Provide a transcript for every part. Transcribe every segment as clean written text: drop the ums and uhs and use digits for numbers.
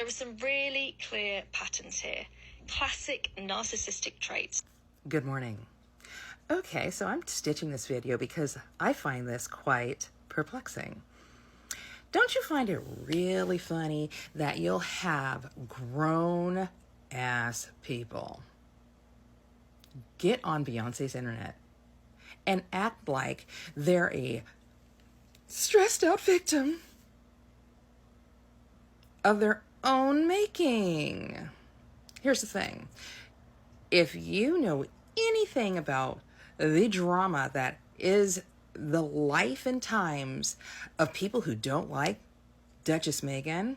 There are some really clear patterns here. Classic narcissistic traits. Good morning. Okay, so I'm stitching this video because I find this quite perplexing. Don't you find it really funny that you'll have grown-ass people get on Beyonce's internet and act like they're a stressed-out victim of their own making? Here's the thing. If you know anything about the drama that is the life and times of people who don't like Duchess Meghan,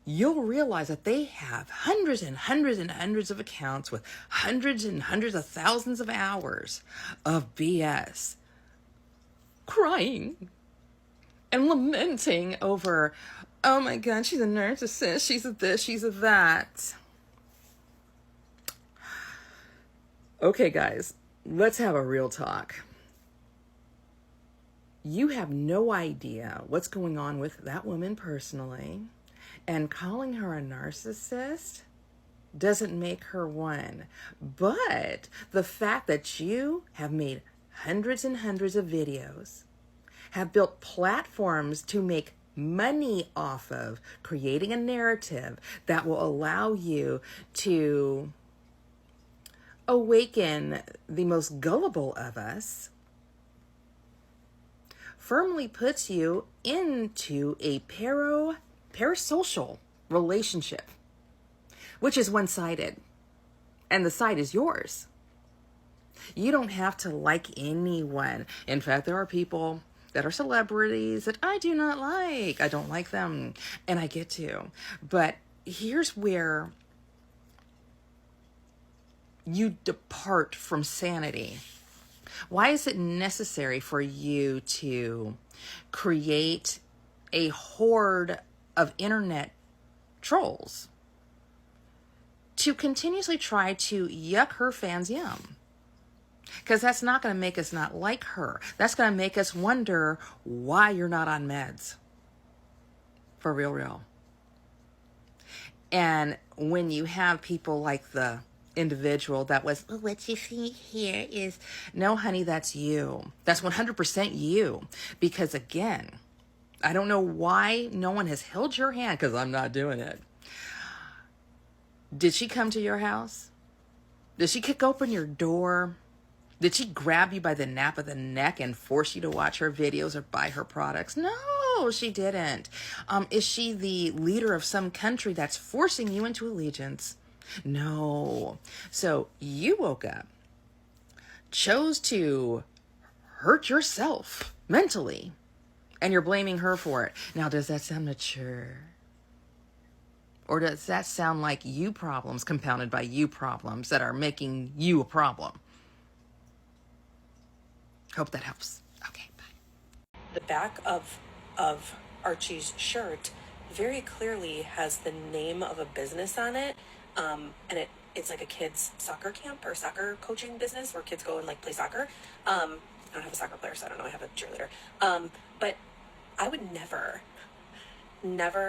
you'll realize that they have hundreds and hundreds and hundreds of accounts with hundreds and hundreds of thousands of hours of BS, crying and lamenting over, oh my God, she's a narcissist, she's a this, she's a that. Okay, guys, let's have a real talk. You have no idea what's going on with that woman personally, and calling her a narcissist doesn't make her one. But the fact that you have made hundreds and hundreds of videos, have built platforms to make money off of creating a narrative that will allow you to awaken the most gullible of us, firmly puts you into a parasocial relationship, which is one-sided, and the side is yours. You don't have to like anyone. In fact, there are people that are celebrities that I do not like. I don't like them, and I get to. But here's where you depart from sanity. Why is it necessary for you to create a horde of internet trolls to continuously try to yuck her fans' yum? Because that's not going to make us not like her. That's going to make us wonder why you're not on meds. For real. And when you have people like the individual that was, oh, what you see here is, no, honey, that's you. That's 100% you. Because again, I don't know why no one has held your hand, because I'm not doing it. Did she come to your house? Did she kick open your door? Did she grab you by the nape of the neck and force you to watch her videos or buy her products? No, she didn't. Is she the leader of some country that's forcing you into allegiance? No. So you woke up, chose to hurt yourself mentally, and you're blaming her for it. Now, does that sound mature? Or does that sound like you problems compounded by you problems that are making you a problem? Hope that helps. Okay, bye. The back of Archie's shirt very clearly has the name of a business on it, and it's like a kids soccer camp or soccer coaching business where kids go and like play soccer. I don't have a soccer player, so I don't know. I have a cheerleader. But I would never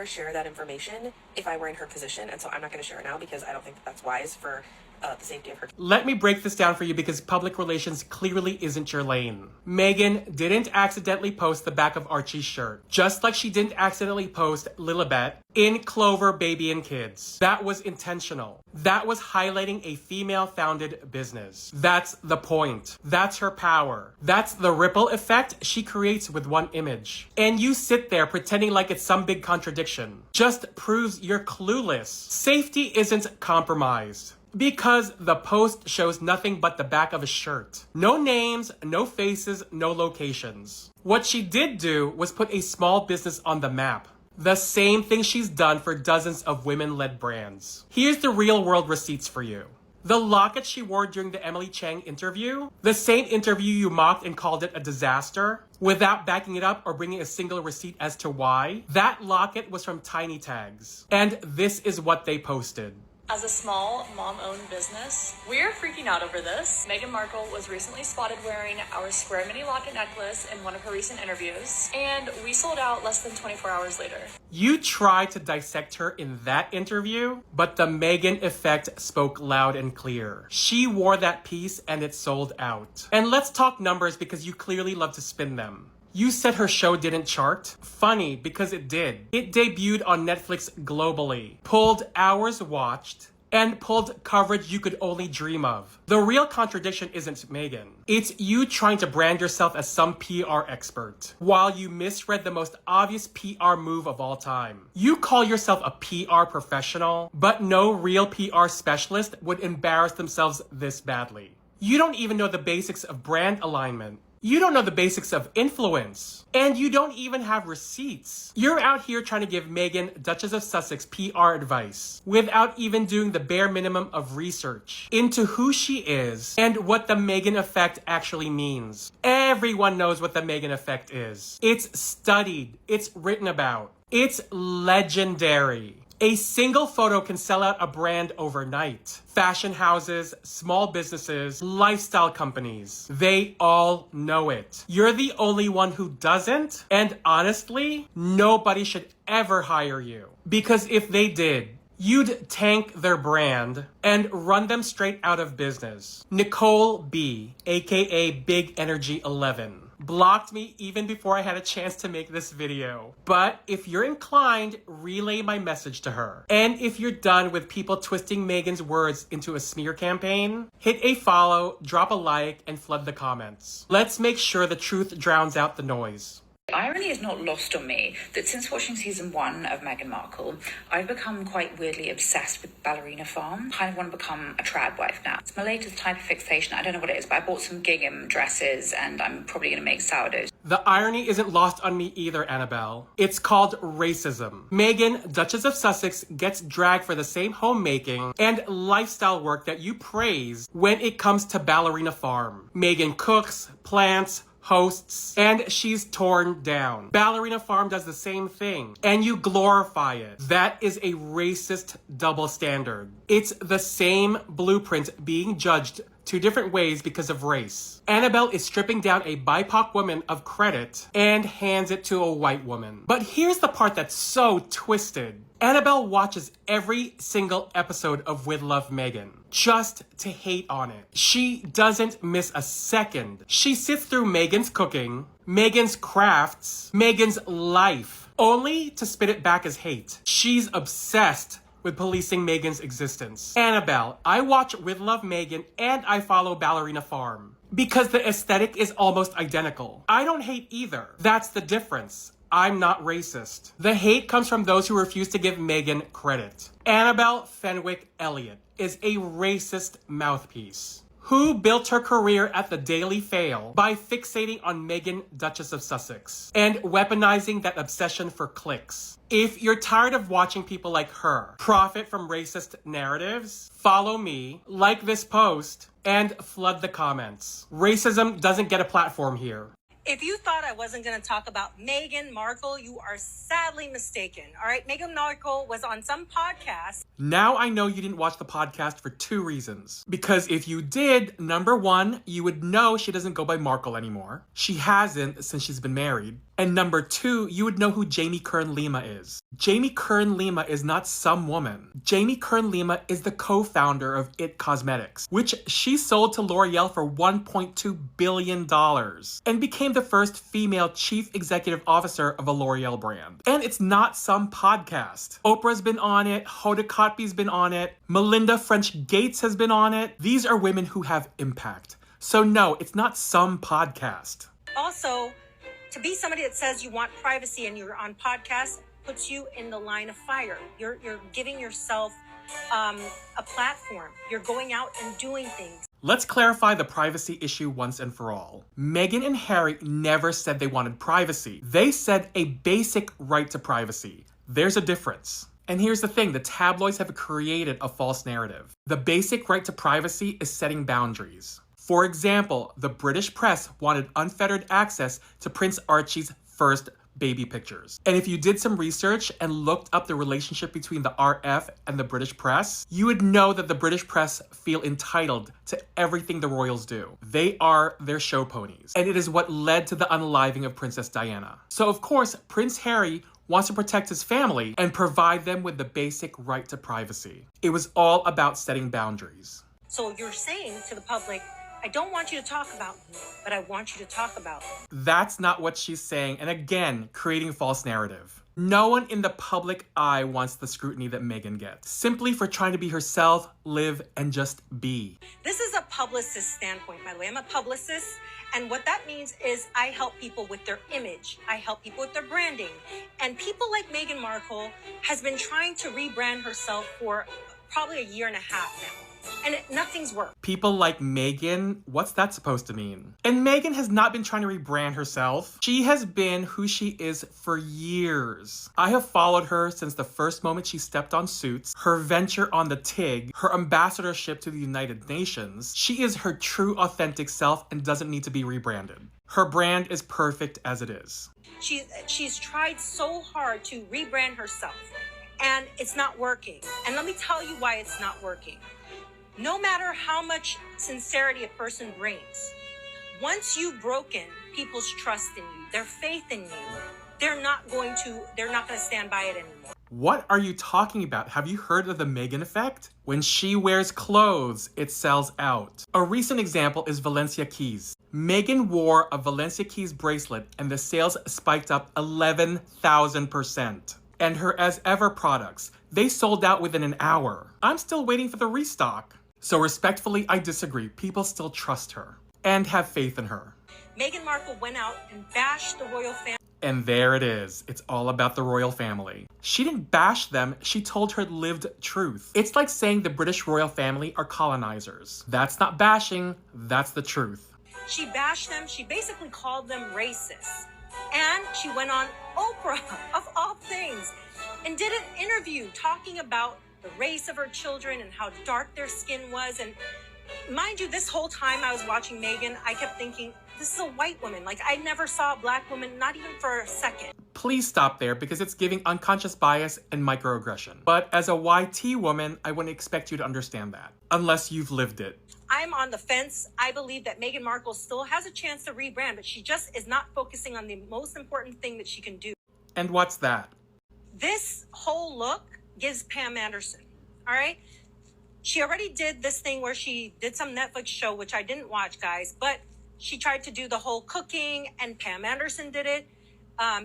share that information if I were in her position, and so I'm not going to share it now because I don't think that's wise for the safety of her. Let me break this down for you because public relations clearly isn't your lane. Meghan didn't accidentally post the back of Archie's shirt, just like she didn't accidentally post Lilibet in Clover Baby and Kids. That was intentional. That was highlighting a female-founded business. That's the point. That's her power. That's the ripple effect she creates with one image. And you sit there pretending like it's some big contradiction. Just proves you're clueless. Safety isn't compromised. Because the post shows nothing but the back of a shirt. No names, no faces, no locations. What she did do was put a small business on the map. The same thing she's done for dozens of women-led brands. Here's the real-world receipts for you. The locket she wore during the Emily Chang interview, the same interview you mocked and called it a disaster, without backing it up or bringing a single receipt as to why, that locket was from Tiny Tags. And this is what they posted. As a small mom-owned business, we're freaking out over this. Meghan Markle was recently spotted wearing our square mini locket necklace in one of her recent interviews, and we sold out less than 24 hours later. You tried to dissect her in that interview, but the Meghan effect spoke loud and clear. She wore that piece and it sold out. And let's talk numbers because you clearly love to spin them. You said her show didn't chart? Funny, because it did. It debuted on Netflix globally, pulled hours watched, and pulled coverage you could only dream of. The real contradiction isn't Meghan. It's you trying to brand yourself as some PR expert, while you misread the most obvious PR move of all time. You call yourself a PR professional, but no real PR specialist would embarrass themselves this badly. You don't even know the basics of brand alignment. You don't know the basics of influence. And you don't even have receipts. You're out here trying to give Meghan, Duchess of Sussex, PR advice without even doing the bare minimum of research into who she is and what the Meghan effect actually means. Everyone knows what the Meghan effect is. It's studied. It's written about. It's legendary. A single photo can sell out a brand overnight. Fashion houses, small businesses, lifestyle companies, they all know it. You're the only one who doesn't, and honestly, nobody should ever hire you. Because if they did, you'd tank their brand and run them straight out of business. Nicole B, aka Big Energy 11. Blocked me even before I had a chance to make this video. But if you're inclined, relay my message to her. And if you're done with people twisting Meghan's words into a smear campaign, hit a follow, drop a like, and flood the comments. Let's make sure the truth drowns out the noise. The irony is not lost on me that since watching season 1 of Meghan Markle, I've become quite weirdly obsessed with Ballerina Farm. I kind of want to become a trad wife now. It's my latest type of fixation. I don't know what it is, but I bought some gingham dresses and I'm probably going to make sourdoughs. The irony isn't lost on me either, Annabelle. It's called racism. Meghan, Duchess of Sussex, gets dragged for the same homemaking and lifestyle work that you praise when it comes to Ballerina Farm. Meghan cooks, plants, hosts, and she's torn down. Ballerina Farm does the same thing, and you glorify it. That is a racist double standard. It's the same blueprint being judged two different ways because of race. Annabelle is stripping down a BIPOC woman of credit and hands it to a white woman. But here's the part that's so twisted. Annabelle watches every single episode of With Love Meghan just to hate on it. She doesn't miss a second. She sits through Meghan's cooking, Meghan's crafts, Meghan's life, only to spit it back as hate. She's obsessed with policing Meghan's existence. Annabelle, I watch With Love Meghan and I follow Ballerina Farm because the aesthetic is almost identical. I don't hate either. That's the difference. I'm not racist. The hate comes from those who refuse to give Meghan credit. Annabelle Fenwick Elliott is a racist mouthpiece who built her career at the Daily Fail by fixating on Meghan, Duchess of Sussex, and weaponizing that obsession for clicks. If you're tired of watching people like her profit from racist narratives, follow me, like this post, and flood the comments. Racism doesn't get a platform here. If you thought I wasn't going to talk about Meghan Markle, you are sadly mistaken. All right, Meghan Markle was on some podcast. Now I know you didn't watch the podcast for two reasons. Because if you did, number one, you would know she doesn't go by Markle anymore. She hasn't since she's been married. And number two, you would know who Jamie Kern-Lima is. Jamie Kern-Lima is not some woman. Jamie Kern-Lima is the co-founder of IT Cosmetics, which she sold to L'Oreal for $1.2 billion and became the first female chief executive officer of a L'Oreal brand. And it's not some podcast. Oprah's been on it, Hoda Kotb's been on it, Melinda French Gates has been on it. These are women who have impact. So no, it's not some podcast. Also, to be somebody that says you want privacy and you're on podcasts puts you in the line of fire. You're giving yourself a platform. You're going out and doing things. Let's clarify the privacy issue once and for all. Meghan and Harry never said they wanted privacy. They said a basic right to privacy. There's a difference. And here's the thing, the tabloids have created a false narrative. The basic right to privacy is setting boundaries. For example, the British press wanted unfettered access to Prince Archie's first baby pictures. And if you did some research and looked up the relationship between the RF and the British press, you would know that the British press feel entitled to everything the royals do. They are their show ponies. And it is what led to the unaliving of Princess Diana. So of course, Prince Harry wants to protect his family and provide them with the basic right to privacy. It was all about setting boundaries. So you're saying to the public, I don't want you to talk about me, but I want you to talk about me. That's not what she's saying, and again, creating false narrative. No one in the public eye wants the scrutiny that Meghan gets, simply for trying to be herself, live, and just be. This is a publicist standpoint, by the way. I'm a publicist, and what that means is I help people with their image. I help people with their branding. And people like Meghan Markle has been trying to rebrand herself for probably a year and a half now. And nothing's worked. People like Meghan, what's that supposed to mean? And Meghan has not been trying to rebrand herself. She has been who she is for years. I have followed her since the first moment she stepped on Suits, her venture on the TIG, her ambassadorship to the United Nations. She is her true authentic self and doesn't need to be rebranded. Her brand is perfect as it is. She's tried so hard to rebrand herself, and it's not working. And let me tell you why it's not working. No matter how much sincerity a person brings, once you've broken people's trust in you, their faith in you, they're not going to stand by it anymore. What are you talking about? Have you heard of the Meghan effect? When she wears clothes, it sells out. A recent example is Valencia Keys. Meghan wore a Valencia Keys bracelet and the sales spiked up 11,000%. And her As Ever products, they sold out within an hour. I'm still waiting for the restock. So respectfully, I disagree. People still trust her and have faith in her. Meghan Markle went out and bashed the royal family. And there it is. It's all about the royal family. She didn't bash them. She told her lived truth. It's like saying the British royal family are colonizers. That's not bashing. That's the truth. She bashed them. She basically called them racist. And she went on Oprah, of all things, and did an interview talking about the race of her children and how dark their skin was. And mind you, this whole time I was watching Meghan, I kept thinking, this is a white woman. Like, I never saw a black woman, not even for a second. Please stop there because it's giving unconscious bias and microaggression. But as a YT woman, I wouldn't expect you to understand that, unless you've lived it. I'm on the fence. I believe that Meghan Markle still has a chance to rebrand, but she just is not focusing on the most important thing that she can do. And what's that? This whole look gives Pam Anderson, all right? She already did this thing where she did some Netflix show, which I didn't watch, guys, but she tried to do the whole cooking, and Pam Anderson did it.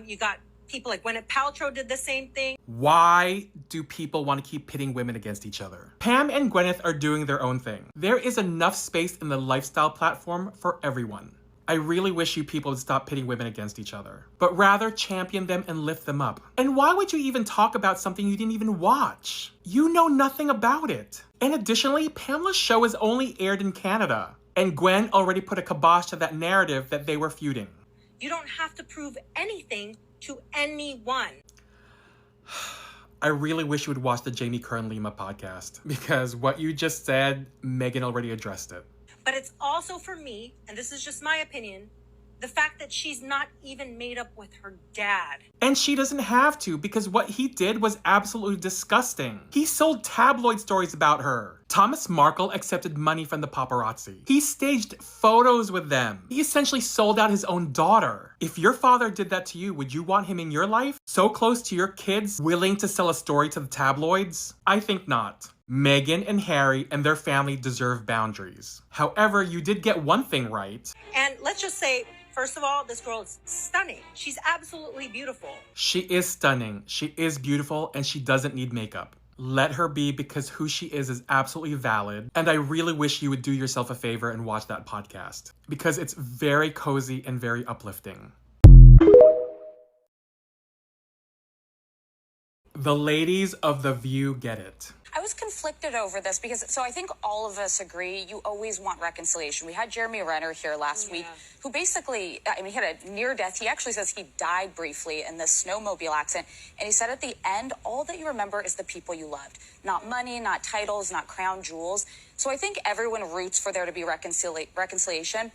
You got people like Gwyneth Paltrow did the same thing. Why do people want to keep pitting women against each other? Pam and Gwyneth are doing their own thing. There is enough space in the lifestyle platform for everyone. I really wish you people would stop pitting women against each other, but rather champion them and lift them up. And why would you even talk about something you didn't even watch? You know nothing about it. And additionally, Pamela's show is only aired in Canada, and Gwen already put a kibosh to that narrative that they were feuding. You don't have to prove anything to anyone. I really wish you would watch the Jamie Kern Lima podcast, because what you just said, Meghan already addressed it. But it's also, for me, and this is just my opinion, the fact that she's not even made up with her dad. And she doesn't have to, because what he did was absolutely disgusting. He sold tabloid stories about her. Thomas Markle accepted money from the paparazzi. He staged photos with them. He essentially sold out his own daughter. If your father did that to you, would you want him in your life? So close to your kids, willing to sell a story to the tabloids? I think not. Meghan and Harry and their family deserve boundaries. However, you did get one thing right. And let's just say, first of all, this girl is stunning. She's absolutely beautiful. She is stunning. She is beautiful, and she doesn't need makeup. Let her be, because who she is absolutely valid. And I really wish you would do yourself a favor and watch that podcast, because it's very cozy and very uplifting. The ladies of The View get it. I was conflicted over this because, so I think all of us agree you always want reconciliation. We had Jeremy Renner here last week, who basically, he had a near death. He actually says he died briefly in this snowmobile accident. And he said at the end, all that you remember is the people you loved. Not money, not titles, not crown jewels. So I think everyone roots for there to be reconciliation.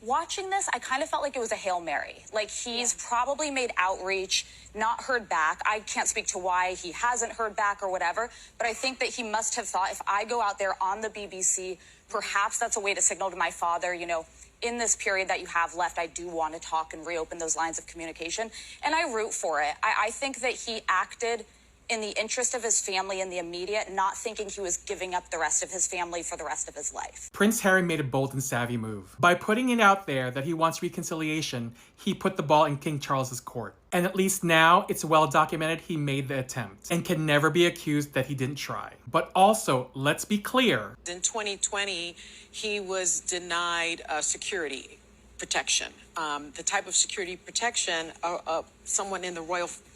watching this, I kind of felt like it was a Hail Mary. Like, he's probably made outreach, not heard back. I can't speak to why he hasn't heard back or whatever, but I think that he must have thought, if I go out there on the BBC, perhaps that's a way to signal to my father, you know, in this period that you have left, I do want to talk and reopen those lines of communication. And I root for it. I think that he acted in the interest of his family in the immediate, not thinking he was giving up the rest of his family for the rest of his life. Prince Harry made a bold and savvy move. By putting it out there that he wants reconciliation, he put the ball in King Charles's court. And at least now, it's well documented he made the attempt and can never be accused that he didn't try. But also, let's be clear. In 2020, he was denied security protection. The type of security protection someone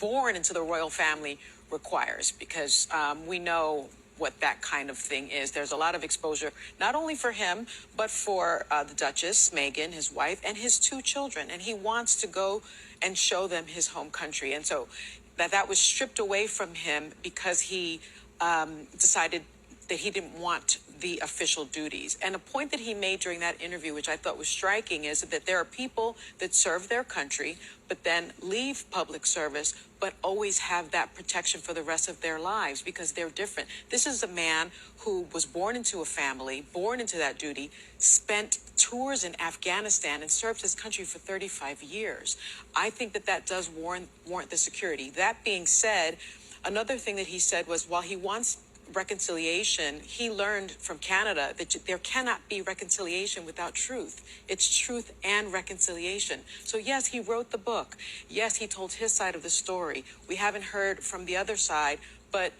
born into the royal family requires, because we know what that kind of thing is. There's a lot of exposure, not only for him, but for the Duchess, Meghan, his wife, and his 2 children. And he wants to go and show them his home country. And so that was stripped away from him because he decided that he didn't want the official duties. And a point that he made during that interview, which I thought was striking, is that there are people that serve their country, but then leave public service, but always have that protection for the rest of their lives because they're different. This is a man who was born into a family, born into that duty, spent tours in Afghanistan and served his country for 35 years. I think that does warrant the security. That being said, another thing that he said was, while he wants reconciliation, he learned from Canada that there cannot be reconciliation without truth. It's truth and reconciliation. So yes, he wrote the book. Yes, he told his side of the story. We haven't heard from the other side, but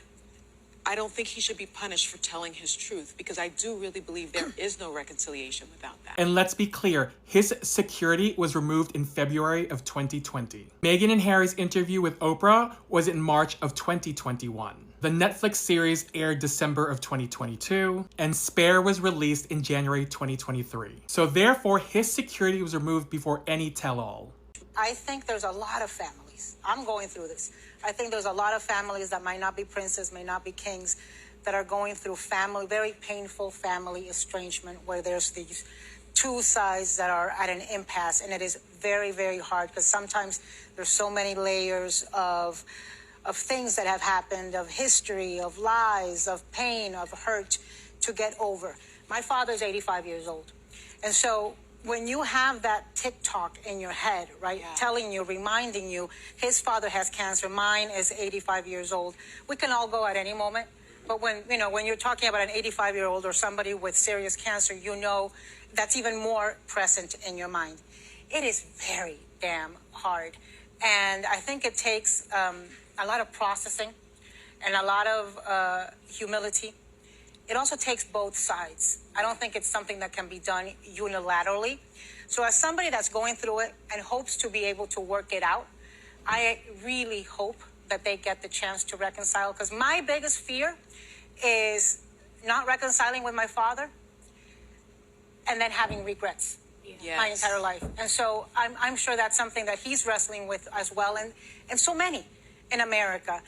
I don't think he should be punished for telling his truth, because I do really believe there is no reconciliation without that. And let's be clear, his security was removed in February of 2020. Meghan and Harry's interview with Oprah was in March of 2021. The Netflix series aired December of 2022, and Spare was released in January 2023. So therefore, his security was removed before any tell-all. I think there's a lot of families. I'm going through this. I think there's a lot of families that might not be princes, may not be kings, that are going through very painful family estrangement, where there's these 2 sides that are at an impasse. And it is very, very hard, because sometimes there's so many layers of things that have happened, of history, of lies, of pain, of hurt to get over. My father's 85 years old. And so when you have that TikTok in your head, right, telling you, reminding you, his father has cancer, mine is 85 years old. We can all go at any moment. But when you're talking about an 85-year-old or somebody with serious cancer, you know that's even more present in your mind. It is very damn hard. And I think it takes a lot of processing and a lot of humility. It also takes both sides. I don't think it's something that can be done unilaterally. So as somebody that's going through it and hopes to be able to work it out, I really hope that they get the chance to reconcile, because my biggest fear is not reconciling with my father and then having regrets my entire life. And so I'm sure that's something that he's wrestling with as well, and so many in America.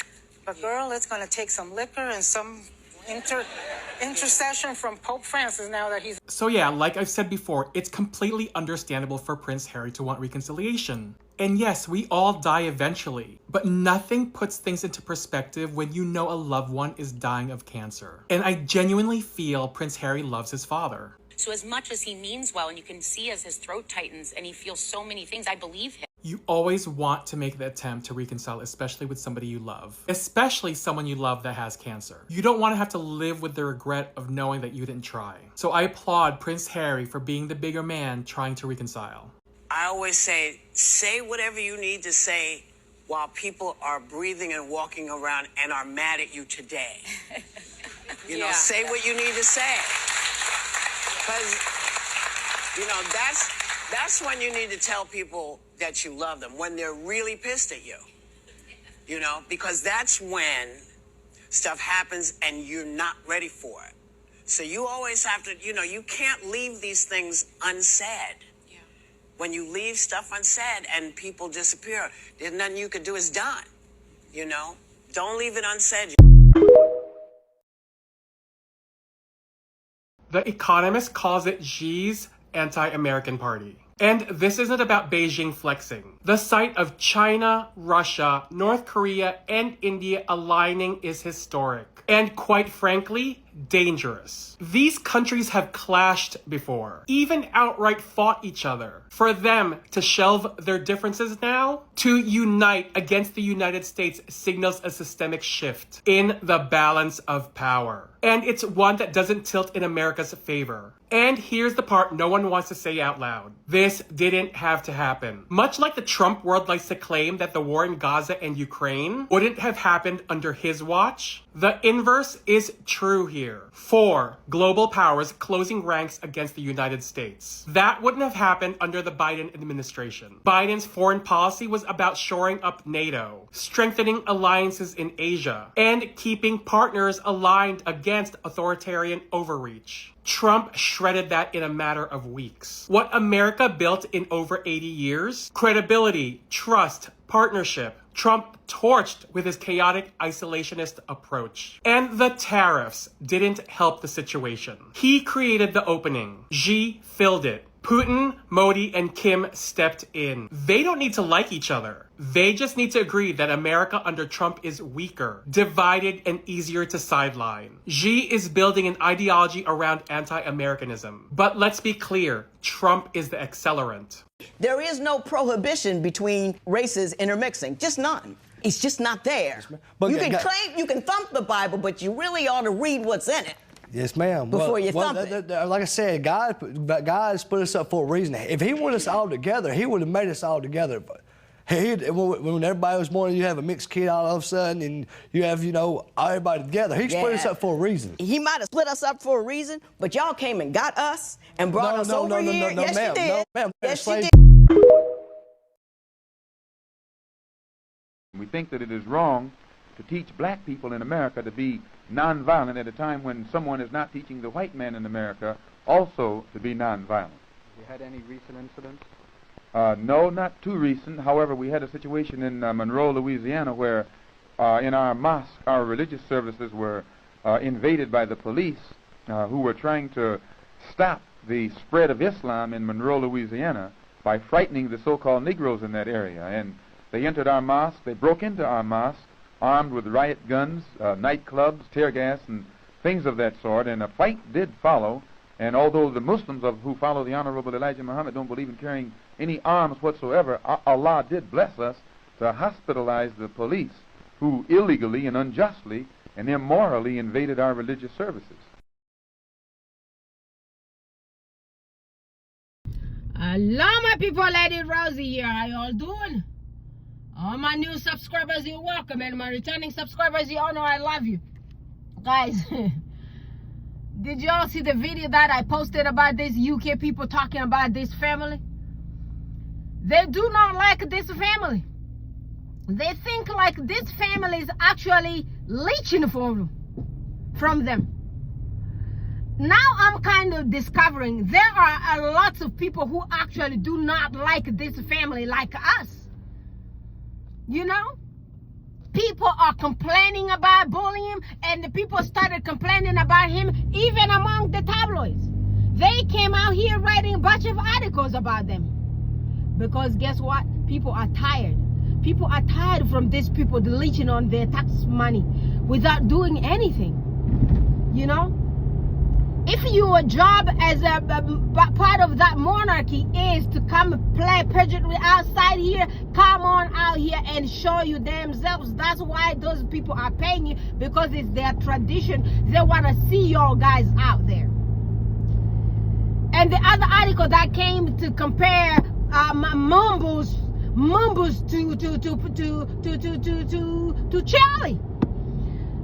But girl, it's going to take some liquor and some intercession from Pope Francis now that he's... So yeah, like I've said before, it's completely understandable for Prince Harry to want reconciliation. And yes, we all die eventually, but nothing puts things into perspective when you know a loved one is dying of cancer. And I genuinely feel Prince Harry loves his father. So as much as he means well, and you can see as his throat tightens and he feels so many things, I believe him. You always want to make the attempt to reconcile, especially with somebody you love. Especially someone you love that has cancer. You don't want to have to live with the regret of knowing that you didn't try. So I applaud Prince Harry for being the bigger man trying to reconcile. I always say whatever you need to say while people are breathing and walking around and are mad at you today. You know, say what you need to say. Because, that's when you need to tell people that you love them, when they're really pissed at you. Because that's when stuff happens and you're not ready for it. So you always have to, you can't leave these things unsaid. Yeah. When you leave stuff unsaid and people disappear, there's nothing you can do, it's done. Don't leave it unsaid. The Economist calls it Xi's anti-American party. And this isn't about Beijing flexing. The sight of China, Russia, North Korea, and India aligning is historic. And quite frankly, dangerous. These countries have clashed before, even outright fought each other. For them to shelve their differences now, to unite against the United States signals a systemic shift in the balance of power. And it's one that doesn't tilt in America's favor. And here's the part no one wants to say out loud. This didn't have to happen. Much like the Trump world likes to claim that the war in Gaza and Ukraine wouldn't have happened under his watch, the inverse is true here. 4 global powers closing ranks against the United States. That wouldn't have happened under the Biden administration. Biden's foreign policy was about shoring up NATO, strengthening alliances in Asia, and keeping partners aligned against authoritarian overreach. Trump shredded that in a matter of weeks. What America built in over 80 years? Credibility, trust, partnership. Trump torched with his chaotic isolationist approach. And the tariffs didn't help the situation. He created the opening. Xi filled it. Putin, Modi, and Kim stepped in. They don't need to like each other. They just need to agree that America under Trump is weaker, divided, and easier to sideline. Xi is building an ideology around anti-Americanism. But let's be clear, Trump is the accelerant. There is no prohibition between races intermixing, just none. It's just not there. But you can claim, you can thump the Bible, but you really ought to read what's in it. Yes, ma'am. Before you thump it. Like I said, God has put us up for a reason. If he wanted us all together, he would have made us all together. But when everybody was born, you have a mixed kid all of a sudden, and you have, everybody together. He split us up for a reason. He might have split us up for a reason, but y'all came and got us and brought us over here. No, yes, ma'am. you did. No, ma'am. Yes, you did. We think that it is wrong to teach black people in America to be nonviolent at a time when someone is not teaching the white man in America also to be nonviolent. Have you had any recent incidents? No, not too recent. However, we had a situation in Monroe, Louisiana, where in our mosque, our religious services were invaded by the police who were trying to stop the spread of Islam in Monroe, Louisiana by frightening the so-called Negroes in that area. And they entered our mosque, they broke into our mosque, armed with riot guns, nightclubs, tear gas, and things of that sort, and a fight did follow. And although the Muslims who follow the Honorable Elijah Muhammad don't believe in carrying any arms whatsoever, Allah did bless us to hospitalize the police who illegally and unjustly and immorally invaded our religious services. Hello, my people, Lady Rosie here. How y'all doing? All my new subscribers, you're welcome. And my returning subscribers, you all know I love you. Guys, did y'all see the video that I posted about this UK people talking about this family? They do not like this family. They think like this family is actually leeching from them. Now I'm kind of discovering there are a lot of people who actually do not like this family like us. People are complaining about bullying, and the people started complaining about him even among the tabloids. They came out here writing a bunch of articles about them. Because guess what? People are tired. People are tired from these people leeching on their tax money without doing anything. If your job as a part of that monarchy is to come play pageantry outside here, come on out here and show you themselves. That's why those people are paying you, because it's their tradition. They want to see y'all guys out there. And the other article that came to compare Mumbles to Charlie.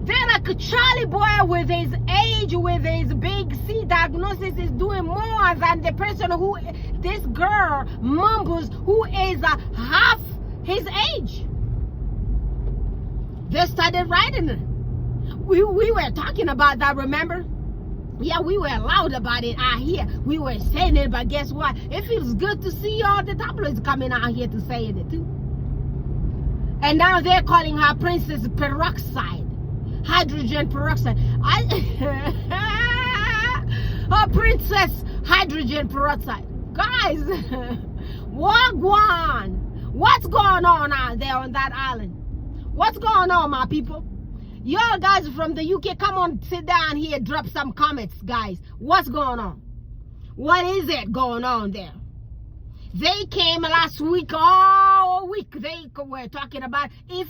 They're like a Charlie boy with his age, with his big C diagnosis, is doing more than the person who, this girl, Mumbles, who is half his age. They started writing it. We were talking about that, remember? Yeah, we were loud about it out here. We were saying it, but guess what? It feels good to see all the tabloids coming out here to say it too. And now they're calling her Princess Peroxide. Hydrogen peroxide. Princess hydrogen peroxide. Guys, Wagwan. What's going on out there on that island? What's going on, my people? Y'all guys from the UK, come on, sit down here, drop some comments, guys. What's going on? What is it going on there? They came last week, all week. They were talking about if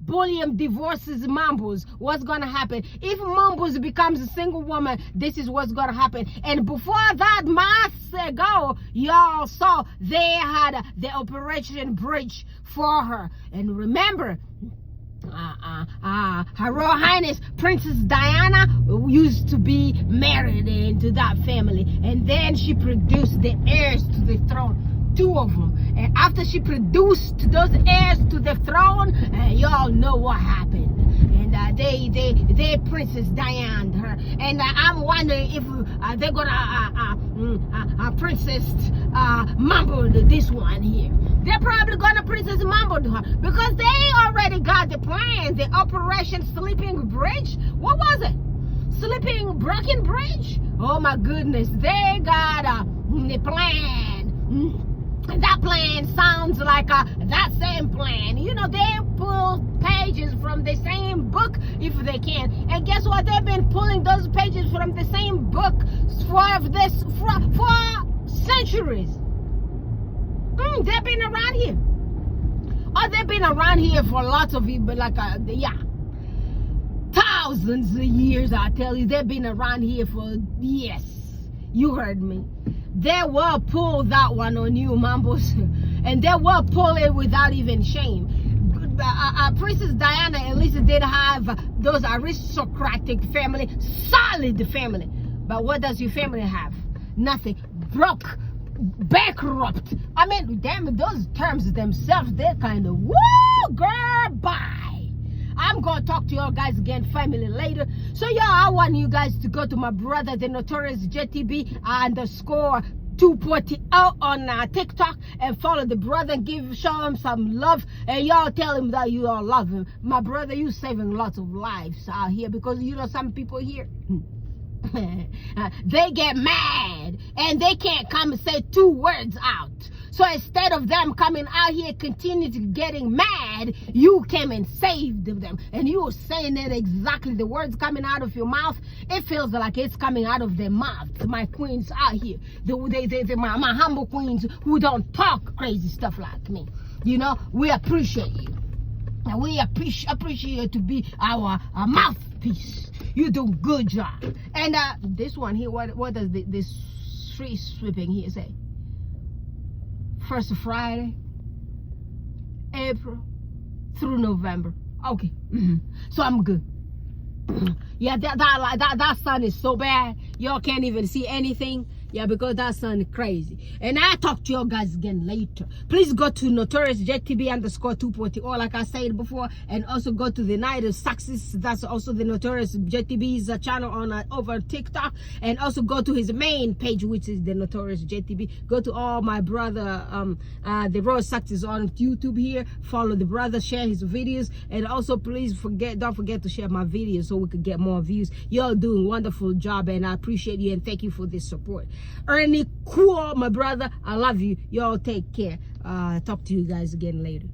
Bulliam divorces Mambos, what's going to happen? If Mambos becomes a single woman, this is what's going to happen. And before that, months ago, y'all saw they had the Operation Bridge for her. And remember, Her Royal Highness Princess Diana used to be married into that family, and then she produced the heirs to the throne, 2 of them. And after she produced those heirs to the throne, y'all know what happened. And they Princess Diane her, and I'm wondering if they're gonna Princess Mambo this one here. They're probably gonna Princess Mambo her because they already got the plan. The Operation Sleeping Bridge. What was it? Sleeping Broken Bridge? Oh my goodness, they got the plan. That plan sounds like that same plan. You know, they pull pages from the same book if they can. And guess what? They've been pulling those pages from the same book for centuries. They've been around here. Oh, they've been around here for lots of years, but thousands of years, I tell you. They've been around here for, yes, you heard me. They will pull that one on you, Mambos, and they will pull it without even shame. Princess Diana at least did have those aristocratic family, solid family. But what does your family have? Nothing. Broke, bankrupt. I mean, damn, those terms themselves, they're kind of, woo, girl, bye. I'm going to talk to y'all guys again, family, later. So, y'all, I want you guys to go to my brother, the Notorious JTB _240 on TikTok and follow the brother, show him some love, and y'all tell him that you all love him. My brother, you saving lots of lives out here, because you know some people here, they get mad and they can't come and say 2 words out. So instead of them coming out here continue to getting mad, you came and saved them. And you were saying it exactly, the words coming out of your mouth, it feels like it's coming out of their mouth. My queens out here, my humble queens who don't talk crazy stuff like me. You know, we appreciate you. And we appreciate you to be our mouthpiece. You do a good job. And this one here, what does this street sweeping here say? First Friday, April through November. Okay, so I'm good. Yeah, that sun is so bad, y'all can't even see anything. Yeah, because that sun is crazy. And I'll talk to you guys again later. Please go to Notorious JTB _240, or like I said before, and also go to the Night of Sussex. That's also the Notorious JTB's channel on over TikTok, and also go to his main page, which is the Notorious JTB. Go to all my brother, the Royal Sussex on YouTube here. Follow the brother, share his videos, and also please don't forget to share my videos so we could get more views. Y'all doing a wonderful job, and I appreciate you and thank you for this support. Ernie Cool, my brother, I love you. Y'all take care. Talk to you guys again later.